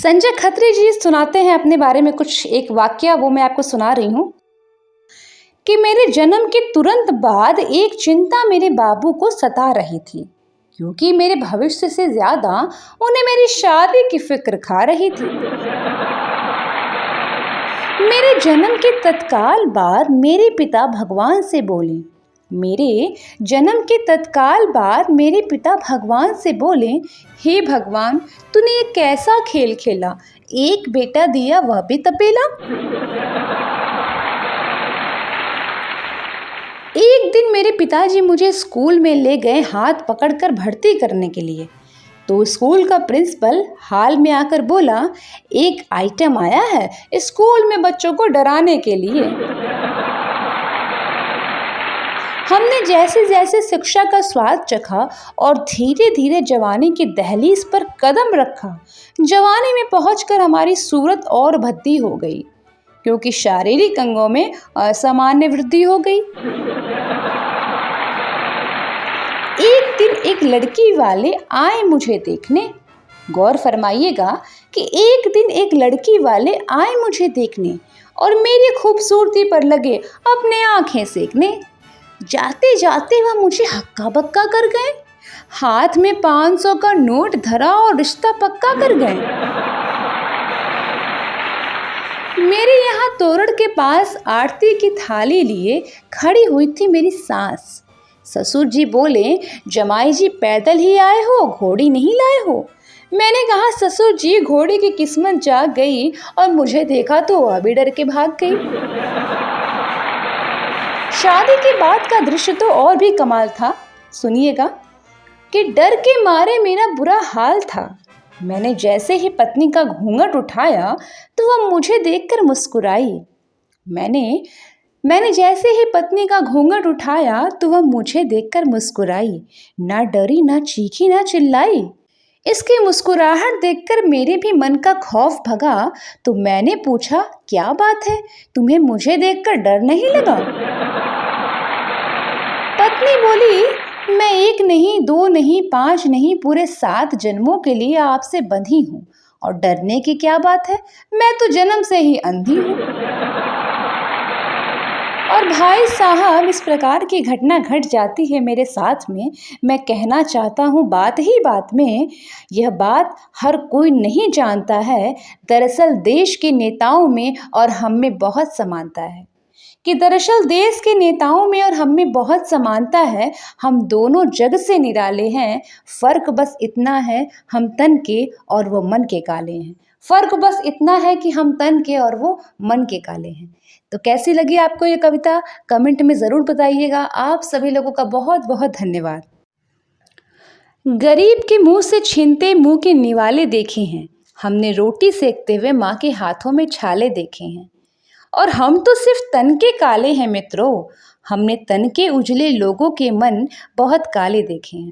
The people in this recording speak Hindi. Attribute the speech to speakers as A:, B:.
A: संजय खत्री जी सुनाते हैं अपने बारे में कुछ एक वाकया, वो मैं आपको सुना रही हूँ कि मेरे जन्म के तुरंत बाद एक चिंता मेरे बाबू को सता रही थी, क्योंकि मेरे भविष्य से ज्यादा उन्हें मेरी शादी की फिक्र खा रही थी। मेरे जन्म के तत्काल बाद मेरे पिता भगवान से बोले मेरे जन्म के तत्काल बाद मेरे पिता भगवान से बोले, हे भगवान, तूने ये कैसा खेल खेला, एक बेटा दिया वह भी तपेला। एक दिन मेरे पिताजी मुझे स्कूल में ले गए हाथ पकड़कर भर्ती करने के लिए। तो स्कूल का प्रिंसिपल हाल में आकर बोला, एक आइटम आया है स्कूल में बच्चों को डराने के लिए। हमने जैसे जैसे शिक्षा का स्वाद चखा और धीरे धीरे जवानी की दहलीज पर कदम रखा, जवानी में पहुंचकर हमारी सूरत और भद्दी हो गई, क्योंकि शारीरिक अंगों में असामान्य वृद्धि हो गई। एक दिन एक लड़की वाले आए मुझे देखने। गौर फरमाइएगा कि एक दिन एक लड़की वाले आए मुझे देखने और मेरी खूबसूरती पर लगे अपने आंखें सेकने। जाते जाते वह मुझे हक्का बक्का कर गए, हाथ में 500 का नोट धरा और रिश्ता पक्का कर गए। मेरे यहाँ तोरण के पास आरती की थाली लिए खड़ी हुई थी मेरी सास। ससुर जी बोले, जमाई जी पैदल ही आए हो, घोड़ी नहीं लाए हो। मैंने कहा, ससुर जी घोड़ी की किस्मत जाग गई और मुझे देखा तो वह भी डर के भाग गई। शादी के बाद का दृश्य तो और भी कमाल था। सुनिएगा कि डर के मारे मेरा बुरा हाल था। मैंने जैसे ही पत्नी का घूंघट उठाया तो वह मुझे देखकर मुस्कुराई। मैंने जैसे ही पत्नी का घूंघट उठाया तो वह मुझे देखकर मुस्कुराई। ना डरी, ना चीखी, ना चिल्लाई। इसकी मुस्कुराहट देखकर मेरे भी मन का खौफ भगा तो मैंने पूछा, क्या बात है, तुम्हें मुझे देखकर डर नहीं लगा? पत्नी बोली, मैं 1 नहीं, 2 नहीं, 5 नहीं, पूरे 7 जन्मों के लिए आपसे बंधी हूँ और डरने की क्या बात है, मैं तो जन्म से ही अंधी हूँ। और भाई साहब, इस प्रकार की घटना घट जाती है मेरे साथ में। मैं कहना चाहता हूँ बात ही बात में, यह बात हर कोई नहीं जानता है। दरअसल देश के नेताओं में और हम में बहुत समानता है, कि दरअसल देश के नेताओं में और हम में बहुत समानता है। हम दोनों जग से निराले हैं, फर्क बस इतना है हम तन के और वो मन के काले हैं। फर्क बस इतना है कि हम तन के और वो मन के काले हैं। तो कैसी लगी आपको ये कविता, कमेंट में ज़रूर बताइएगा। आप सभी लोगों का बहुत बहुत धन्यवाद। गरीब के मुंह से छीनते मुंह के निवाले देखे हैं, हमने रोटी सेकते हुए माँ के हाथों में छाले देखे हैं। और हम तो सिर्फ तन के काले हैं मित्रों, हमने तन के उजले लोगों के मन बहुत काले देखे हैं।